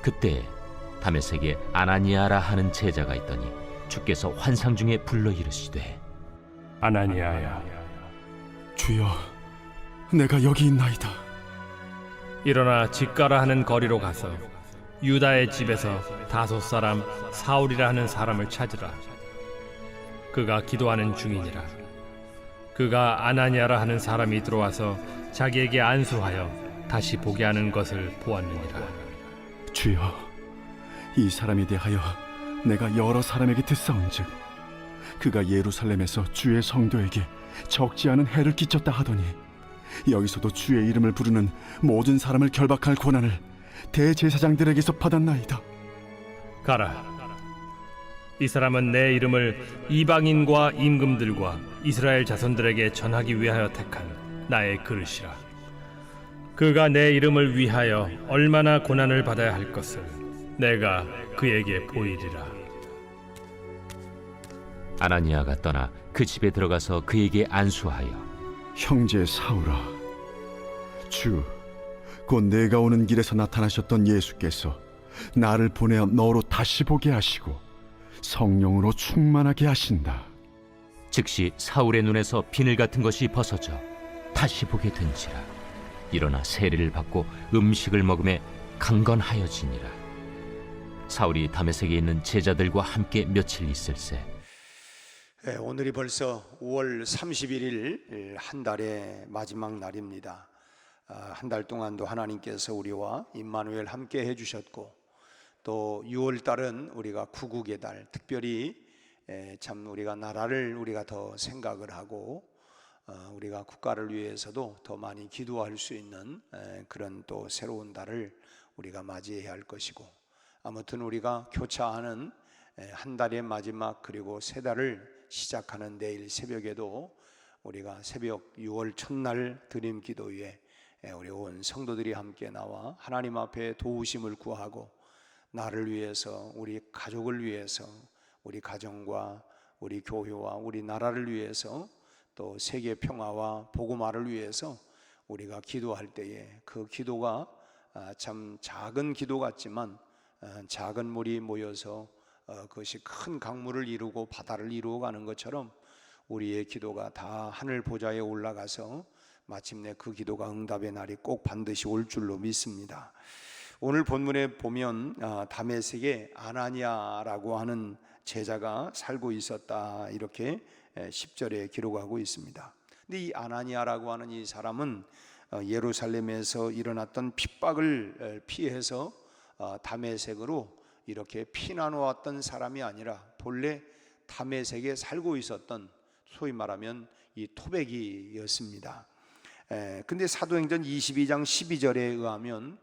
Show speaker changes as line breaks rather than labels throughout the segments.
그때 다메섹에 아나니아라 하는 제자가 있더니 주께서 환상 중에 불러 이르시되
아나니아야,
주여, 내가 여기 있나이다.
일어나 직가라 하는 거리로 가서 유다의 집에서 다소 사람 사울이라 하는 사람을 찾으라. 그가 기도하는 중이니라. 그가 아나니아라 하는 사람이 들어와서 자기에게 안수하여 다시 보게 하는 것을 보았느니라.
주여, 이 사람에 대하여 내가 여러 사람에게 듣사온즉 그가 예루살렘에서 주의 성도에게 적지 않은 해를 끼쳤다 하더니 여기서도 주의 이름을 부르는 모든 사람을 결박할 권한을 대제사장들에게서 받았나이다.
가라. 이 사람은 내 이름을 이방인과 임금들과 이스라엘 자손들에게 전하기 위하여 택한 나의 그릇이라. 그가 내 이름을 위하여 얼마나 고난을 받아야 할 것을 내가 그에게 보이리라.
아나니아가 떠나 그 집에 들어가서 그에게 안수하여
형제 사울아, 곧 내가 오는 길에서 나타나셨던 예수께서 나를 보내어 너로 다시 보게 하시고 성령으로 충만하게 하신다.
즉시 사울의 눈에서 비늘 같은 것이 벗어져 다시 보게 된지라. 일어나 세례를 받고 음식을 먹음에 강건하여지니라. 사울이 다메섹에 있는 제자들과 함께 며칠 있을새
오늘이 벌써 5월 31일 한 달의 마지막 날입니다. 한 달 동안도 하나님께서 우리와 임마누엘 함께 해주셨고 또 6월 달은 우리가 구국의 달, 특별히 참 우리가 나라를 우리가 더 생각을 하고 우리가 국가를 위해서도 더 많이 기도할 수 있는 그런 또 새로운 달을 우리가 맞이해야 할 것이고, 아무튼 우리가 교차하는 한 달의 마지막 그리고 세 달을 시작하는 내일 새벽에도 우리가 새벽 6월 첫날 드림 기도회에 우리 온 성도들이 함께 나와 하나님 앞에 도우심을 구하고 나를 위해서, 우리 가족을 위해서, 우리 가정과 우리 교회와 우리 나라를 위해서, 또 세계 평화와 복음화를 위해서 우리가 기도할 때에 그 기도가 참 작은 기도 같지만 작은 물이 모여서 그것이 큰 강물을 이루고 바다를 이루어 가는 것처럼 우리의 기도가 다 하늘 보좌에 올라가서 마침내 그 기도가 응답의 날이 꼭 반드시 올 줄로 믿습니다. 오늘 본문에 보면 다메섹에 아나니아라고 하는 제자가 살고 있었다, 이렇게 10절에 기록하고 있습니다. 근데 이 아나니아라고 하는 이 사람은 예루살렘에서 일어났던 핍박을 피해서 다메섹으로 이렇게 피난 왔던 사람이 아니라 본래 다메섹에 살고 있었던, 소위 말하면 이 토백이였습니다. 근데 사도행전 22장 12절에 의하면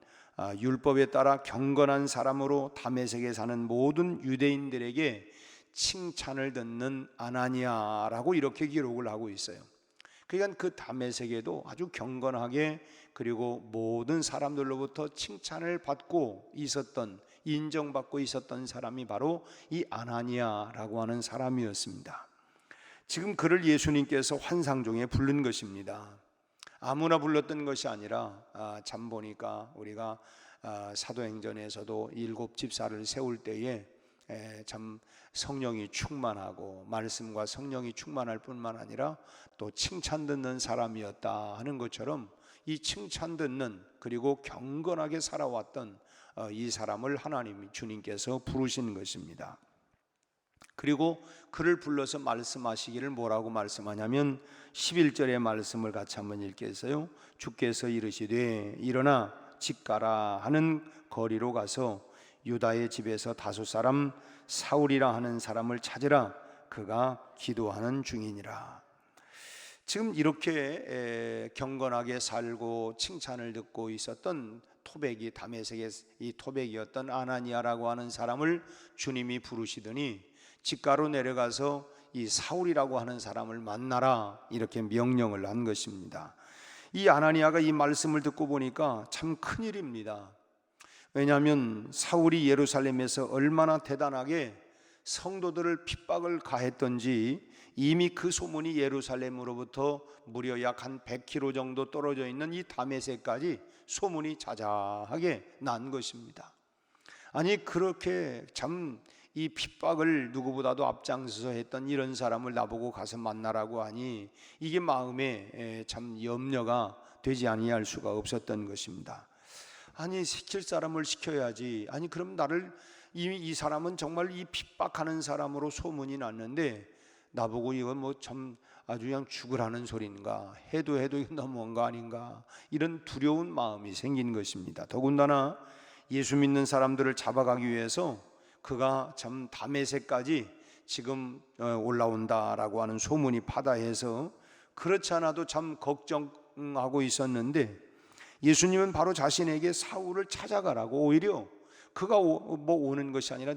율법에 따라 경건한 사람으로 다메섹에 사는 모든 유대인들에게 칭찬을 듣는 아나니아라고 이렇게 기록을 하고 있어요. 그러니까 그 다메섹에도 아주 경건하게 그리고 모든 사람들로부터 칭찬을 받고 있었던, 인정받고 있었던 사람이 바로 이 아나니아라고 하는 사람이었습니다. 지금 그를 예수님께서 환상 중에 부른 것입니다. 아무나 불렀던 것이 아니라 참 보니까 우리가 사도행전에서도 7 집사를 세울 때에 참 성령이 충만하고 말씀과 성령이 충만할 뿐만 아니라 또 칭찬 듣는 사람이었다 하는 것처럼 이 칭찬 듣는 그리고 경건하게 살아왔던 이 사람을 하나님이, 주님께서 부르신 것입니다. 그리고 그를 불러서 말씀하시기를 뭐라고 말씀하냐면 11절의 말씀을 같이 한번 읽겠어요. 주께서 이르시되 일어나 직가라 하는 거리로 가서 유다의 집에서 다소 사람 사울이라 하는 사람을 찾으라. 그가 기도하는 중이니라. 지금 이렇게 경건하게 살고 칭찬을 듣고 있었던 토백이, 다메섹의 이 토백이었던 아나니아라고 하는 사람을 주님이 부르시더니 직가로 내려가서 이 사울이라고 하는 사람을 만나라, 이렇게 명령을 한 것입니다. 이 아나니아가 이 말씀을 듣고 보니까 참 큰일입니다. 왜냐하면 사울이 예루살렘에서 얼마나 대단하게 성도들을 핍박을 가했던지 이미 그 소문이 예루살렘으로부터 무려 약 한 100km 정도 떨어져 있는 이 다메섹까지 소문이 자자하게 난 것입니다. 아니 그렇게 참 이 핍박을 누구보다도 앞장서서 했던 이런 사람을 나보고 가서 만나라고 하니 이게 마음에 참 염려가 되지 아니할 수가 없었던 것입니다. 아니 시킬 사람을 시켜야지. 아니 그럼 나를 이 사람은 정말 이 핍박하는 사람으로 소문이 났는데 나보고 이건 뭐 참 아주 그냥 죽으라는 소리인가, 해도 이건 너무한 거 아닌가, 이런 두려운 마음이 생긴 것입니다. 더군다나 예수 믿는 사람들을 잡아가기 위해서 그가 참 다메섹까지 지금 올라온다라고 하는 소문이 파다해서 그렇지 않아도 참 걱정하고 있었는데 예수님은 바로 자신에게 사울을 찾아가라고, 오히려 그가 뭐 오는 것이 아니라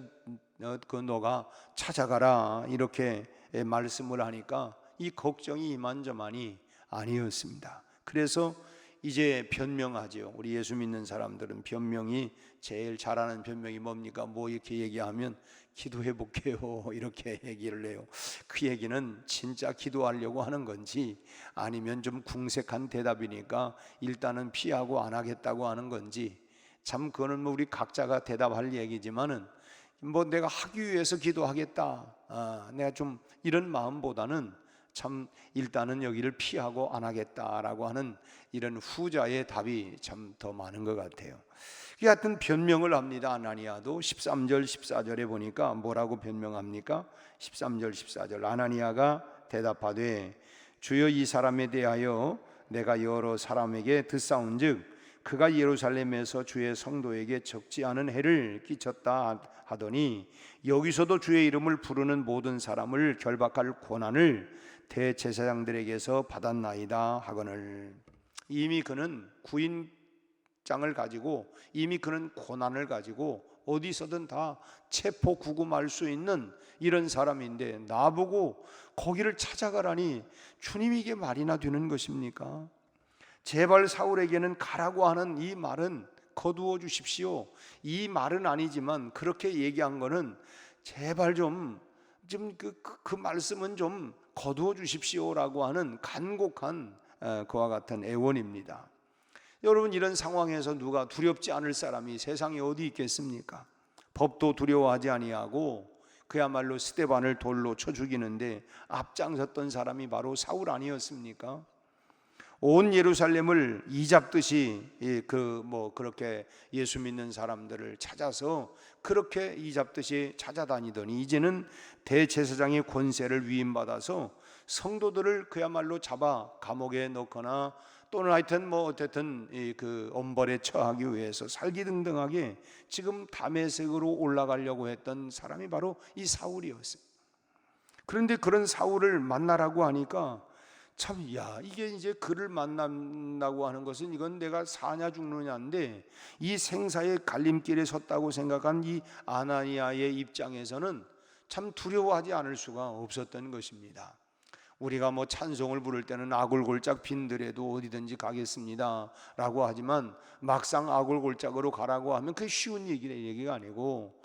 너가 찾아가라 이렇게 말씀을 하니까 이 걱정이 이만저만이 아니었습니다. 그래서 이제 변명하죠. 우리 예수 믿는 사람들은 변명이 제일 잘하는 변명이 뭡니까? 뭐 이렇게 얘기하면 기도해 볼게요 이렇게 얘기를 해요. 그 얘기는 진짜 기도하려고 하는 건지 아니면 좀 궁색한 대답이니까 일단은 피하고 안 하겠다고 하는 건지, 참 그거는 뭐 우리 각자가 대답할 얘기지만은 뭐 내가 하기 위해서 기도하겠다, 내가 좀 이런 마음보다는 참 일단은 여기를 피하고 안 하겠다라고 하는 이런 후자의 답이 참 더 많은 것 같아요. 하여튼 변명을 합니다. 아나니아도 13절 14절에 보니까 뭐라고 변명합니까? 13절 14절 아나니아가 대답하되 주여 이 사람에 대하여 내가 여러 사람에게 듣사온즉 그가 예루살렘에서 주의 성도에게 적지 않은 해를 끼쳤다 하더니 여기서도 주의 이름을 부르는 모든 사람을 결박할 권한을 대제사장들에게서 받았나이다 하거늘. 이미 그는 구인장을 가지고, 이미 그는 권한을 가지고 어디서든 다 체포 구금할 수 있는 이런 사람인데 나보고 거기를 찾아가라니 주님이 이게 말이나 되는 것입니까? 제발 사울에게는 가라고 하는 이 말은 거두어 주십시오. 이 말은 아니지만 그렇게 얘기한 거는 제발 좀 그 말씀은 좀 거두어 주십시오라고 하는 간곡한 그와 같은 애원입니다. 여러분, 이런 상황에서 누가 두렵지 않을 사람이 세상에 어디 있겠습니까? 법도 두려워하지 아니하고 그야말로 스데반을 돌로 쳐 죽이는데 앞장섰던 사람이 바로 사울 아니었습니까? 온 예루살렘을 이잡듯이 그렇게 예수 믿는 사람들을 찾아서 그렇게 이잡듯이 찾아다니더니 이제는 대제사장의 권세를 위임받아서 성도들을 그야말로 잡아 감옥에 넣거나 또는 하여튼 어쨌든 그 엄벌에 처하기 위해서 살기등등하게 지금 다메섹으로 올라가려고 했던 사람이 바로 이 사울이었어요. 그런데 그런 사울을 만나라고 하니까 참, 이게 이제 그를 만난다고 하는 것은 이건 내가 사냐 죽느냐인데 이 생사의 갈림길에 섰다고 생각한 이 아나니아의 입장에서는 참 두려워하지 않을 수가 없었던 것입니다. 우리가 찬송을 부를 때는 아굴골짝 빈들에도 어디든지 가겠습니다 라고 하지만 막상 아굴골짝으로 가라고 하면 그게 쉬운 얘기가 아니고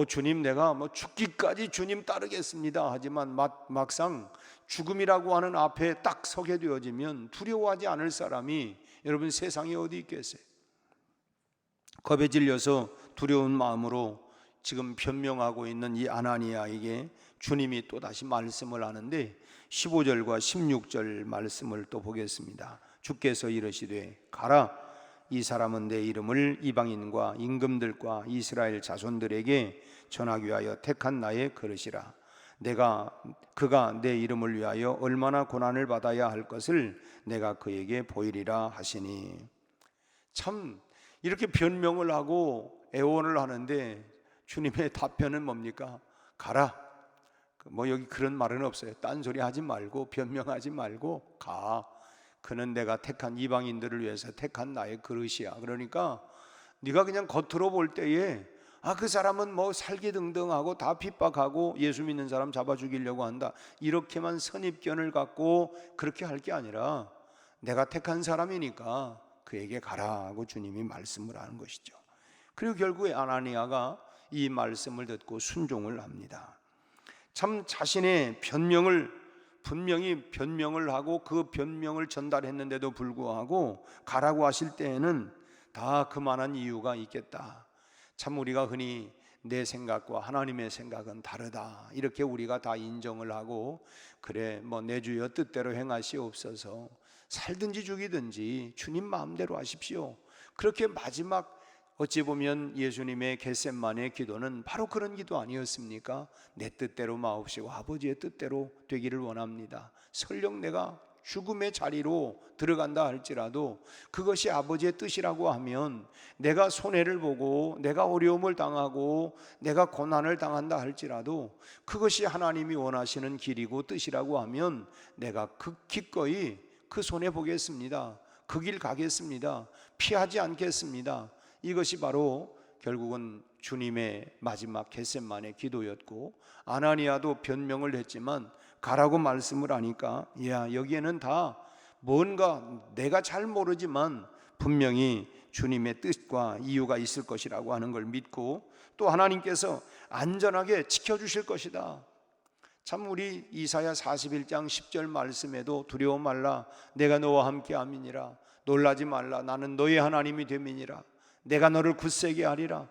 주님 내가 죽기까지 주님 따르겠습니다 하지만 막상 죽음이라고 하는 앞에 딱 서게 되어지면 두려워하지 않을 사람이 여러분 세상에 어디 있겠어요? 겁에 질려서 두려운 마음으로 지금 변명하고 있는 이 아나니아에게 주님이 또다시 말씀을 하는데 15절과 16절 말씀을 또 보겠습니다. 주께서 이르시되 가라, 이 사람은 내 이름을 이방인과 임금들과 이스라엘 자손들에게 전하기 위하여 택한 나의 그릇이라. 그가 내 이름을 위하여 얼마나 고난을 받아야 할 것을 내가 그에게 보이리라 하시니. 참 이렇게 변명을 하고 애원을 하는데 주님의 답변은 뭡니까? 가라. 여기 그런 말은 없어요. 딴소리 하지 말고 변명하지 말고 가. 그는 내가 택한 이방인들을 위해서 택한 나의 그릇이야. 그러니까 네가 그냥 겉으로 볼 때에 그 사람은 살기등등하고 다 핍박하고 예수 믿는 사람 잡아 죽이려고 한다, 이렇게만 선입견을 갖고 그렇게 할 게 아니라 내가 택한 사람이니까 그에게 가라고 주님이 말씀을 하는 것이죠. 그리고 결국에 아나니아가 이 말씀을 듣고 순종을 합니다. 참 자신의 분명히 변명을 하고 그 변명을 전달했는데도 불구하고 가라고 하실 때에는 다 그만한 이유가 있겠다. 참 우리가 흔히 내 생각과 하나님의 생각은 다르다 이렇게 우리가 다 인정을 하고, 그래 뭐 내 주여 뜻대로 행하시옵소서, 살든지 죽이든지 주님 마음대로 하십시오, 그렇게 마지막 어찌 보면 예수님의 겟세마네 기도는 바로 그런 기도 아니었습니까? 내 뜻대로 마옵시고 아버지의 뜻대로 되기를 원합니다. 설령 내가 죽음의 자리로 들어간다 할지라도 그것이 아버지의 뜻이라고 하면, 내가 손해를 보고 내가 어려움을 당하고 내가 고난을 당한다 할지라도 그것이 하나님이 원하시는 길이고 뜻이라고 하면 내가 기꺼이 그 손해 보겠습니다. 그 길 가겠습니다. 피하지 않겠습니다. 이것이 바로 결국은 주님의 마지막 겟세마네 기도였고, 아나니아도 변명을 했지만 가라고 말씀을 하니까, 야, 여기에는 다 뭔가 내가 잘 모르지만 분명히 주님의 뜻과 이유가 있을 것이라고 하는 걸 믿고, 또 하나님께서 안전하게 지켜주실 것이다. 참 우리 이사야 41장 10절 말씀에도 두려워 말라 내가 너와 함께 함이니라, 놀라지 말라 나는 너의 하나님이 됨이니라, 내가 너를 굳세게 하리라,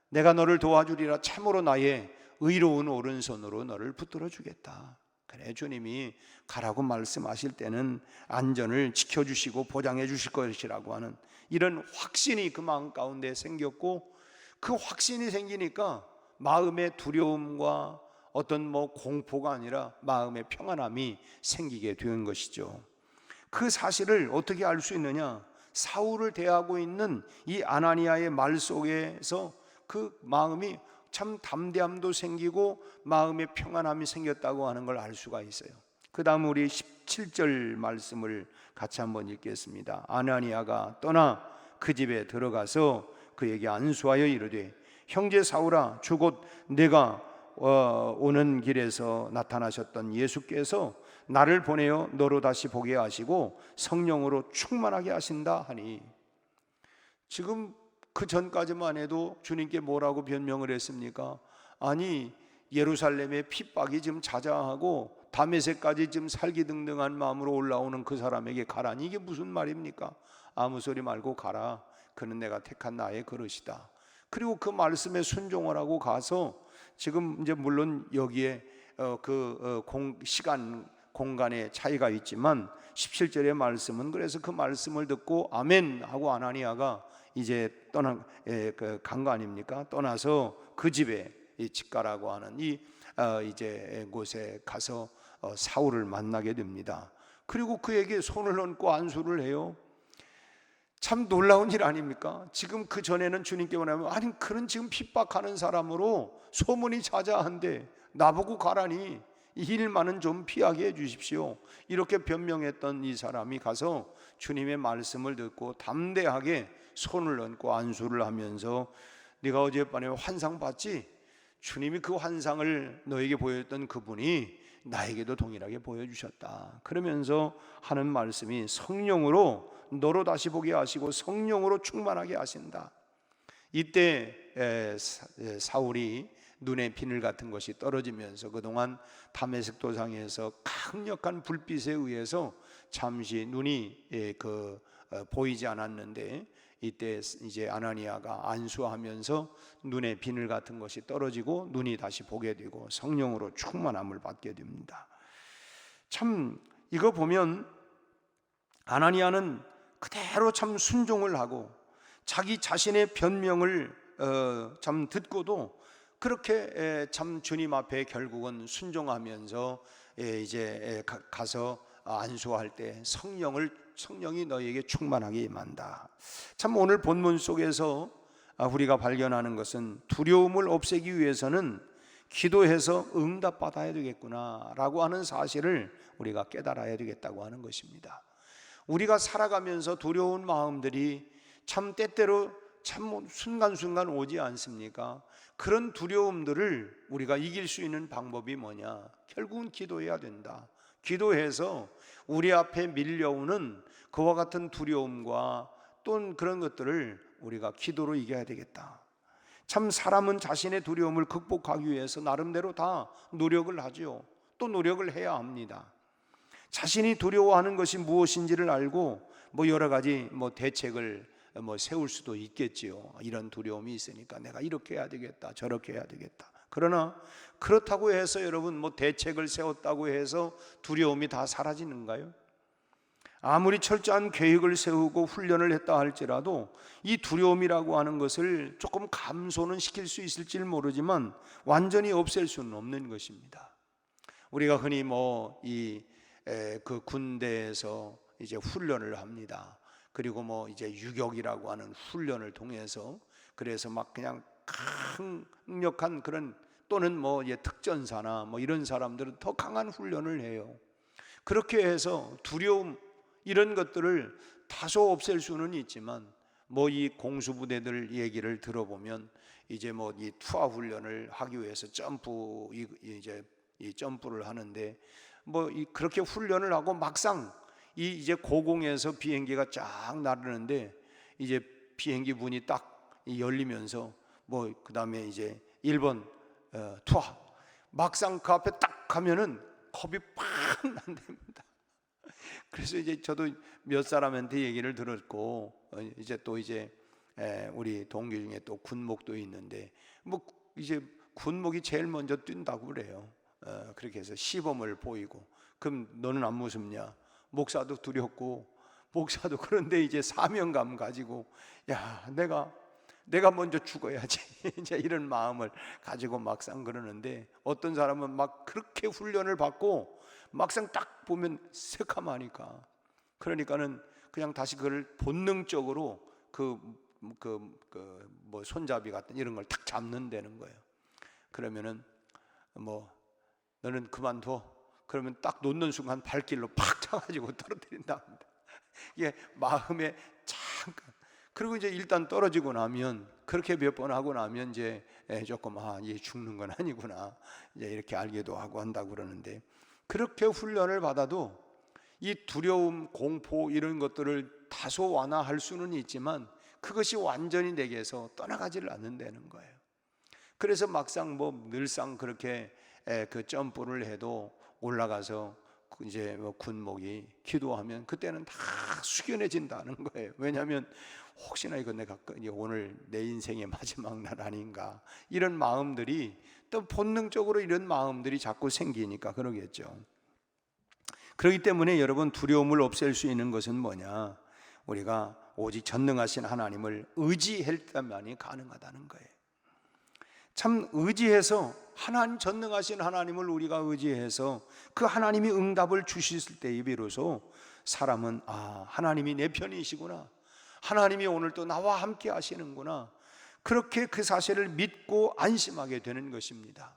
내가 너를 도와주리라, 참으로 나의 의로운 오른손으로 너를 붙들어 주겠다. 그래, 주님이 가라고 말씀하실 때는 안전을 지켜주시고 보장해 주실 것이라고 하는 이런 확신이 그 마음 가운데 생겼고, 그 확신이 생기니까 마음의 두려움과 어떤 공포가 아니라 마음의 평안함이 생기게 된 것이죠. 그 사실을 어떻게 알 수 있느냐? 사울을 대하고 있는 이 아나니아의 말 속에서 그 마음이 참 담대함도 생기고 마음의 평안함이 생겼다고 하는 걸 알 수가 있어요. 그 다음 우리 17절 말씀을 같이 한번 읽겠습니다. 아나니아가 떠나 그 집에 들어가서 그에게 안수하여 이르되, 형제 사울아, 주 곧 내가 오는 길에서 나타나셨던 예수께서 나를 보내어 너로 다시 보게 하시고 성령으로 충만하게 하신다 하니. 지금 그 전까지만 해도 주님께 뭐라고 변명을 했습니까? 아니, 예루살렘의 핍박이 지금 자자하고 다메섹까지 지금 살기등등한 마음으로 올라오는 그 사람에게 가라니, 이게 무슨 말입니까? 아무 소리 말고 가라. 그는 내가 택한 나의 그릇이다. 그리고 그 말씀에 순종을 하고 가서, 지금 이제 물론 여기에 시간 공간의 차이가 있지만 17절의 말씀은, 그래서 그 말씀을 듣고 아멘 하고 아나니아가 이제 간 거 아닙니까? 떠나서 그 집에 직가라고 하는 이제 곳에 가서 사울을 만나게 됩니다. 그리고 그에게 손을 얹고 안수를 해요. 참 놀라운 일 아닙니까? 지금 그 전에는 주님께 원하면, 아니 그런 지금 핍박하는 사람으로 소문이 자자한데 나보고 가라니, 이 일만은 좀 피하게 해주십시오, 이렇게 변명했던 이 사람이 가서 주님의 말씀을 듣고 담대하게 손을 얹고 안수를 하면서, 네가 어젯밤에 환상 봤지? 주님이 그 환상을 너에게 보였던 그분이 나에게도 동일하게 보여주셨다. 그러면서 하는 말씀이, 성령으로 너로 다시 보게 하시고 성령으로 충만하게 하신다. 이때 사울이 눈에 비늘 같은 것이 떨어지면서 그동안 다메섹 도상에서 강력한 불빛에 의해서 잠시 눈이 보이지 않았는데, 이때 이제 아나니아가 안수하면서 눈에 비늘 같은 것이 떨어지고 눈이 다시 보게 되고 성령으로 충만함을 받게 됩니다. 참 이거 보면 아나니아는 그대로 참 순종을 하고 자기 자신의 변명을 참 듣고도 그렇게 참 주님 앞에 결국은 순종하면서 이제 가서 안수할 때 성령이 너희에게 충만하게 임한다. 참 오늘 본문 속에서 우리가 발견하는 것은, 두려움을 없애기 위해서는 기도해서 응답받아야 되겠구나라고 하는 사실을 우리가 깨달아야 되겠다고 하는 것입니다. 우리가 살아가면서 두려운 마음들이 참 때때로 참 순간순간 오지 않습니까? 그런 두려움들을 우리가 이길 수 있는 방법이 뭐냐? 결국은 기도해야 된다. 기도해서 우리 앞에 밀려오는 그와 같은 두려움과 또 그런 것들을 우리가 기도로 이겨야 되겠다. 참 사람은 자신의 두려움을 극복하기 위해서 나름대로 다 노력을 하죠. 또 노력을 해야 합니다. 자신이 두려워하는 것이 무엇인지를 알고 여러 가지 대책을 뭐 세울 수도 있겠지요. 이런 두려움이 있으니까 내가 이렇게 해야 되겠다, 저렇게 해야 되겠다. 그러나 그렇다고 해서 여러분 뭐 대책을 세웠다고 해서 두려움이 다 사라지는가요? 아무리 철저한 계획을 세우고 훈련을 했다 할지라도 이 두려움이라고 하는 것을 조금 감소는 시킬 수 있을지 모르지만 완전히 없앨 수는 없는 것입니다. 우리가 흔히 그 군대에서 이제 훈련을 합니다. 그리고 이제 유격이라고 하는 훈련을 통해서 그래서 막 그냥 강력한 그런 또는 특전사나 이런 사람들은 더 강한 훈련을 해요. 그렇게 해서 두려움 이런 것들을 다소 없앨 수는 있지만 이 공수부대들 얘기를 들어보면 이제 이 투하 훈련을 하기 위해서 이 점프를 하는데 그렇게 훈련을 하고 막상 이제 고공에서 비행기가 쫙 나르는데 이제 비행기 문이 딱 열리면서 그다음에 이제 1번 투하 막상 그 앞에 딱 가면은 겁이 팍 난답니다. 그래서 이제 저도 몇 사람한테 얘기를 들었고 이제 또 이제 우리 동기 중에 또 군목도 있는데 이제 군목이 제일 먼저 뛴다고 그래요. 그렇게 해서 시범을 보이고 그럼 너는 안 무섭냐? 목사도 두렵고 목사도 그런데 이제 사명감 가지고 야 내가 먼저 죽어야지 이제 이런 마음을 가지고 막상 그러는데 어떤 사람은 막 그렇게 훈련을 받고 막상 딱 보면 새카마니까 그러니까는 그냥 다시 그걸 본능적으로 손잡이 같은 이런 걸 탁 잡는다는 거예요. 그러면은 너는 그만둬. 그러면 딱 놓는 순간 발길로 팍 차가지고 떨어뜨린다 합니다. 이게 마음에 잠깐 그리고 이제 일단 떨어지고 나면 그렇게 몇 번 하고 나면 이제 조금 얘 죽는 건 아니구나 이제 이렇게 알기도 하고 한다고 그러는데 그렇게 훈련을 받아도 이 두려움, 공포 이런 것들을 다소 완화할 수는 있지만 그것이 완전히 내게서 떠나가지를 않는다는 거예요. 그래서 막상 늘상 그렇게 그 점프를 해도 올라가서 이제 군목이 기도하면 그때는 다 숙연해진다는 거예요. 왜냐하면 혹시나 이거 내가 오늘 내 인생의 마지막 날 아닌가 이런 마음들이 또 본능적으로 이런 마음들이 자꾸 생기니까 그러겠죠. 그렇기 때문에 여러분 두려움을 없앨 수 있는 것은 뭐냐? 우리가 오직 전능하신 하나님을 의지할 때만이 가능하다는 거예요. 참 의지해서 전능하신 하나님을 우리가 의지해서 그 하나님이 응답을 주실 때에 비로소 사람은 하나님이 내 편이시구나, 하나님이 오늘 또 나와 함께 하시는구나, 그렇게 그 사실을 믿고 안심하게 되는 것입니다.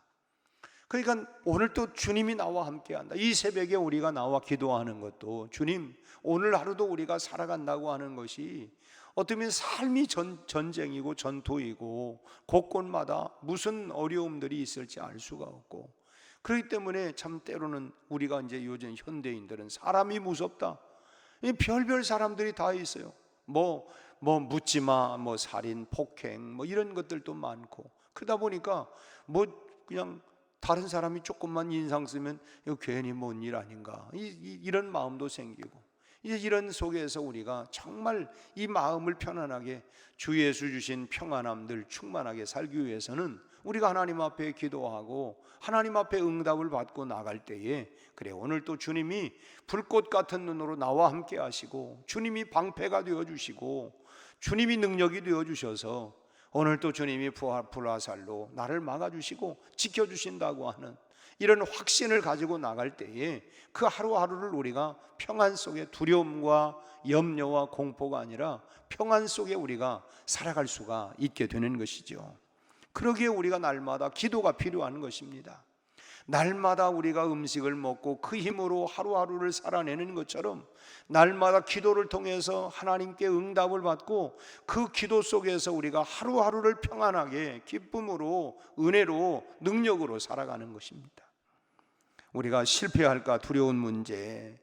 그러니까 오늘 또 주님이 나와 함께 한다. 이 새벽에 우리가 나와 기도하는 것도 주님 오늘 하루도 우리가 살아간다고 하는 것이 어쩌면 삶이 전쟁이고 전투이고 곳곳마다 무슨 어려움들이 있을지 알 수가 없고, 그렇기 때문에 참 때로는 우리가 이제 요즘 현대인들은 사람이 무섭다, 별별 사람들이 다 있어요. 묻지마, 살인, 폭행, 이런 것들도 많고, 그러다 보니까 그냥 다른 사람이 조금만 인상 쓰면 이거 괜히 뭔 일 아닌가 이런 마음도 생기고, 이제 이런 속에서 우리가 정말 이 마음을 편안하게 주 예수 주신 평안함들 충만하게 살기 위해서는 우리가 하나님 앞에 기도하고 하나님 앞에 응답을 받고 나갈 때에 그래 오늘 또 주님이 불꽃 같은 눈으로 나와 함께 하시고 주님이 방패가 되어주시고 주님이 능력이 되어주셔서 오늘 또 주님이 불화살로 나를 막아주시고 지켜주신다고 하는 이런 확신을 가지고 나갈 때에 그 하루하루를 우리가 평안 속에 두려움과 염려와 공포가 아니라 평안 속에 우리가 살아갈 수가 있게 되는 것이죠. 그러기에 우리가 날마다 기도가 필요한 것입니다. 날마다 우리가 음식을 먹고 그 힘으로 하루하루를 살아내는 것처럼 날마다 기도를 통해서 하나님께 응답을 받고 그 기도 속에서 우리가 하루하루를 평안하게 기쁨으로 은혜로 능력으로 살아가는 것입니다. 우리가 실패할까 두려운 문제,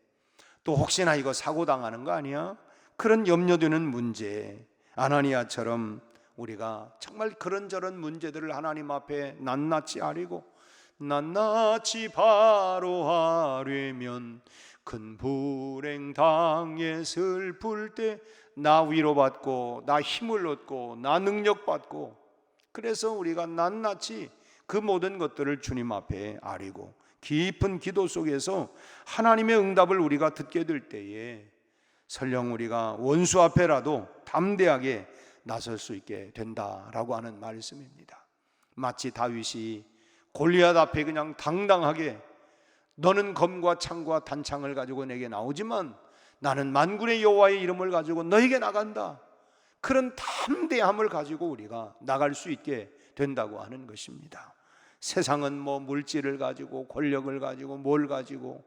또 혹시나 이거 사고 당하는 거 아니야? 그런 염려되는 문제, 아나니아처럼 우리가 정말 그런저런 문제들을 하나님 앞에 낱낱이 아뢰고 낱낱이 바로 하려면 큰 불행 당해 슬플 때 나 위로받고 나 힘을 얻고 나 능력받고, 그래서 우리가 낱낱이 그 모든 것들을 주님 앞에 아뢰고 깊은 기도 속에서 하나님의 응답을 우리가 듣게 될 때에 설령 우리가 원수 앞에라도 담대하게 나설 수 있게 된다라고 하는 말씀입니다. 마치 다윗이 골리앗 앞에 그냥 당당하게 너는 검과 창과 단창을 가지고 내게 나오지만 나는 만군의 여호와의 이름을 가지고 너에게 나간다, 그런 담대함을 가지고 우리가 나갈 수 있게 된다고 하는 것입니다. 세상은 뭐 물질을 가지고 권력을 가지고 뭘 가지고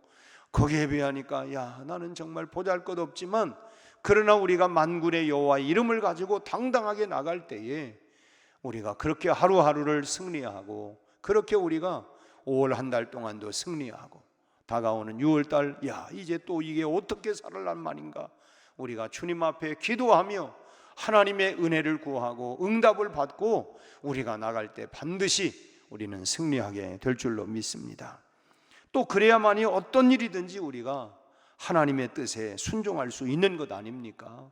거기에 비하니까 야 나는 정말 보잘것없지만, 그러나 우리가 만군의 여호와의 이름을 가지고 당당하게 나갈 때에 우리가 그렇게 하루하루를 승리하고, 그렇게 우리가 5월 한 달 동안도 승리하고, 다가오는 6월달 야 이제 또 이게 어떻게 살아난 말인가, 우리가 주님 앞에 기도하며 하나님의 은혜를 구하고 응답을 받고 우리가 나갈 때 반드시 우리는 승리하게 될 줄로 믿습니다. 또 그래야만이 어떤 일이든지 우리가 하나님의 뜻에 순종할 수 있는 것 아닙니까?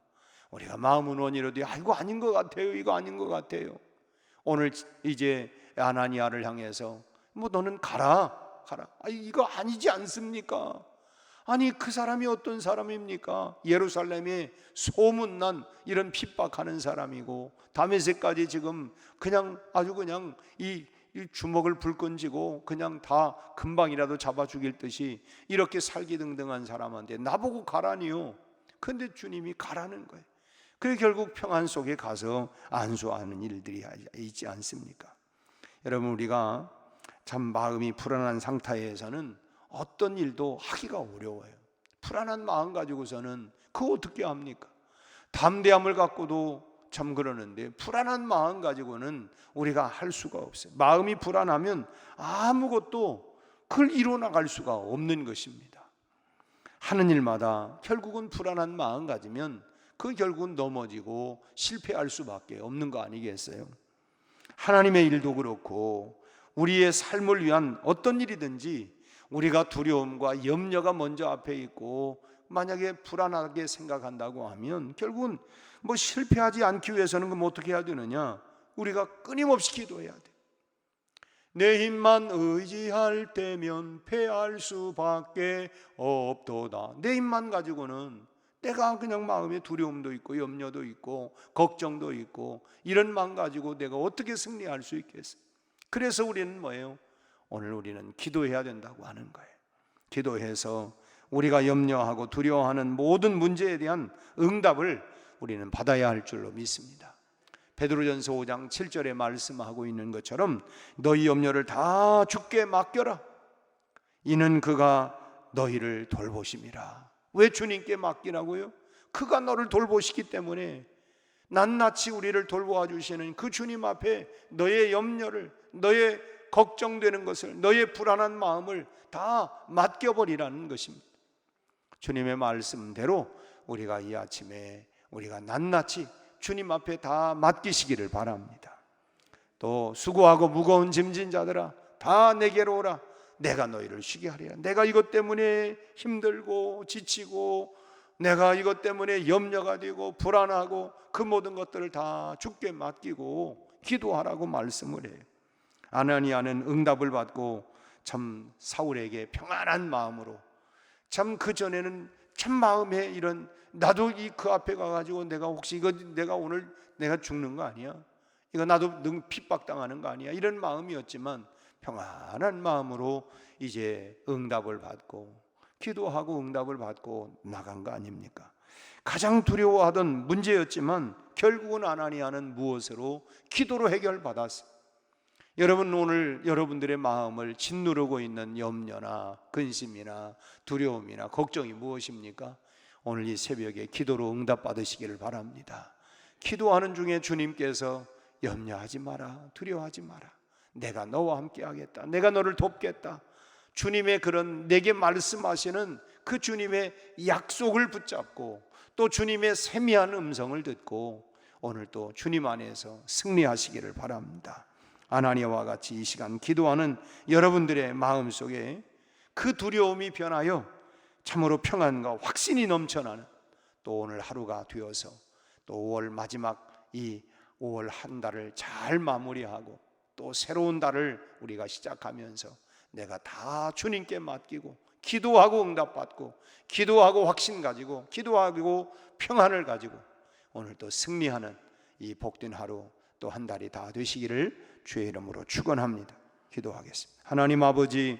우리가 마음은 원이라도 이거 아닌 것 같아요, 이거 아닌 것 같아요. 오늘 이제 아나니아를 향해서 뭐 너는 가라. 이거 아니지 않습니까? 아니 그 사람이 어떤 사람입니까? 예루살렘에 소문난 이런 핍박하는 사람이고, 다메섹까지 지금 그냥 아주 그냥 이 주먹을 불끈 쥐고 그냥 다 금방이라도 잡아 죽일 듯이 이렇게 살기등등한 사람한테 나보고 가라니요. 근데 주님이 가라는 거예요. 그래 결국 평안 속에 가서 안수하는 일들이 있지 않습니까? 여러분, 우리가 참 마음이 불안한 상태에서는 어떤 일도 하기가 어려워요. 불안한 마음 가지고서는 그거 어떻게 합니까? 담대함을 갖고도 참 그러는데 불안한 마음 가지고는 우리가 할 수가 없어요. 마음이 불안하면 아무것도 그걸 이뤄나갈 수가 없는 것입니다. 하는 일마다 결국은 불안한 마음 가지면 그 결국은 넘어지고 실패할 수밖에 없는 거 아니겠어요? 하나님의 일도 그렇고 우리의 삶을 위한 어떤 일이든지 우리가 두려움과 염려가 먼저 앞에 있고 만약에 불안하게 생각한다고 하면 결국은 뭐 실패하지 않기 위해서는 그럼 어떻게 해야 되느냐? 우리가 끊임없이 기도해야 돼. 내 힘만 의지할 때면 패할 수밖에 없도다. 내 힘만 가지고는 내가 그냥 마음에 두려움도 있고 염려도 있고 걱정도 있고 이런 마음 가지고 내가 어떻게 승리할 수 있겠어요? 그래서 우리는 뭐예요? 오늘 우리는 기도해야 된다고 하는 거예요. 기도해서 우리가 염려하고 두려워하는 모든 문제에 대한 응답을 우리는 받아야 할 줄로 믿습니다. 베드로전서 5장 7절에 말씀하고 있는 것처럼 너희 염려를 다 주께 맡겨라. 이는 그가 너희를 돌보심이라. 왜 주님께 맡기라고요? 그가 너를 돌보시기 때문에 낱낱이 우리를 돌보아 주시는 그 주님 앞에 너의 염려를, 너의 걱정되는 것을, 너의 불안한 마음을 다 맡겨버리라는 것입니다. 주님의 말씀대로 우리가 이 아침에 우리가 낱낱이 주님 앞에 다 맡기시기를 바랍니다. 또 수고하고 무거운 짐진 자들아 다 내게로 오라. 내가 너희를 쉬게 하리라. 내가 이것 때문에 힘들고 지치고 내가 이것 때문에 염려가 되고 불안하고 그 모든 것들을 다 주께 맡기고 기도하라고 말씀을 해요. 아나니아는 응답을 받고 참 사울에게 평안한 마음으로, 참 그 전에는 참 마음에 이런 나도 그 앞에 가가지고 내가 혹시 이거 내가 오늘 내가 죽는 거 아니야? 이거 나도 핍박당하는 거 아니야? 이런 마음이었지만 평안한 마음으로 이제 응답을 받고 기도하고 응답을 받고 나간 거 아닙니까? 가장 두려워하던 문제였지만 결국은 아나니아는 무엇으로? 기도로 해결받았어요. 여러분, 오늘 여러분들의 마음을 짓누르고 있는 염려나 근심이나 두려움이나 걱정이 무엇입니까? 오늘 이 새벽에 기도로 응답 받으시기를 바랍니다. 기도하는 중에 주님께서 염려하지 마라, 두려워하지 마라, 내가 너와 함께 하겠다, 내가 너를 돕겠다, 주님의 그런 내게 말씀하시는 그 주님의 약속을 붙잡고 또 주님의 세미한 음성을 듣고 오늘 또 주님 안에서 승리하시기를 바랍니다. 아나니아와 같이 이 시간 기도하는 여러분들의 마음속에 그 두려움이 변하여 참으로 평안과 확신이 넘쳐나는 또 오늘 하루가 되어서 또 5월 마지막 이 5월 한 달을 잘 마무리하고 또 새로운 달을 우리가 시작하면서 내가 다 주님께 맡기고 기도하고 응답받고 기도하고 확신 가지고 기도하고 평안을 가지고 오늘 또 승리하는 이 복된 하루 또 한 달이 다 되시기를 주의 이름으로 축원합니다. 기도하겠습니다. 하나님 아버지,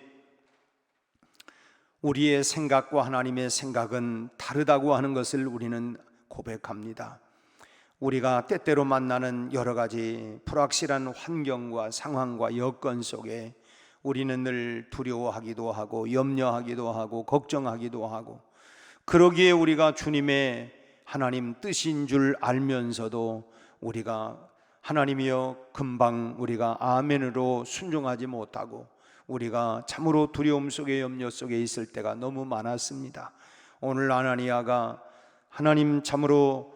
우리의 생각과 하나님의 생각은 다르다고 하는 것을 우리는 고백합니다. 우리가 때때로 만나는 여러 가지 불확실한 환경과 상황과 여건 속에 우리는 늘 두려워하기도 하고 염려하기도 하고 걱정하기도 하고, 그러기에 우리가 주님의 하나님 뜻인 줄 알면서도 우리가 하나님이여 금방 우리가 아멘으로 순종하지 못하고 우리가 참으로 두려움 속에 염려 속에 있을 때가 너무 많았습니다. 오늘 아나니아가 하나님 참으로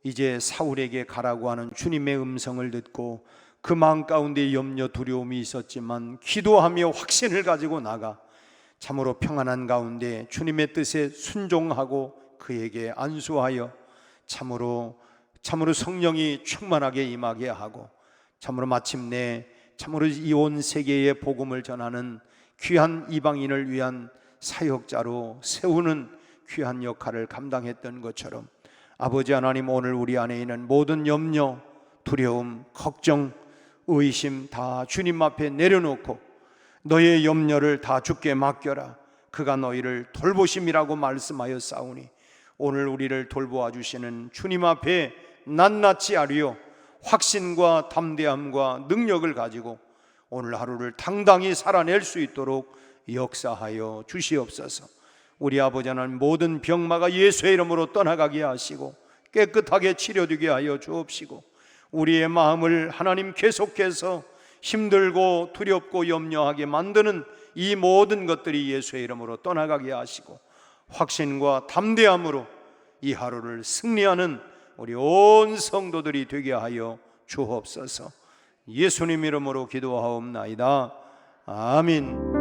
이제 사울에게 가라고 하는 주님의 음성을 듣고 그 마음 가운데 염려 두려움이 있었지만 기도하며 확신을 가지고 나가 참으로 평안한 가운데 주님의 뜻에 순종하고 그에게 안수하여 참으로 성령이 충만하게 임하게 하고 참으로 마침내 참으로 이 온 세계에 복음을 전하는 귀한 이방인을 위한 사역자로 세우는 귀한 역할을 감당했던 것처럼 아버지 하나님, 오늘 우리 안에 있는 모든 염려, 두려움, 걱정, 의심 다 주님 앞에 내려놓고 너의 염려를 다 주께 맡겨라. 그가 너희를 돌보심이라고 말씀하였사오니 오늘 우리를 돌보아 주시는 주님 앞에 낱낱이 아뢰어 확신과 담대함과 능력을 가지고 오늘 하루를 당당히 살아낼 수 있도록 역사하여 주시옵소서. 우리 아버지 하나님, 모든 병마가 예수의 이름으로 떠나가게 하시고 깨끗하게 치료되게 하여 주옵시고 우리의 마음을 하나님 계속해서 힘들고 두렵고 염려하게 만드는 이 모든 것들이 예수의 이름으로 떠나가게 하시고 확신과 담대함으로 이 하루를 승리하는 우리 온 성도들이 되게 하여 주옵소서. 예수님 이름으로 기도하옵나이다. 아멘.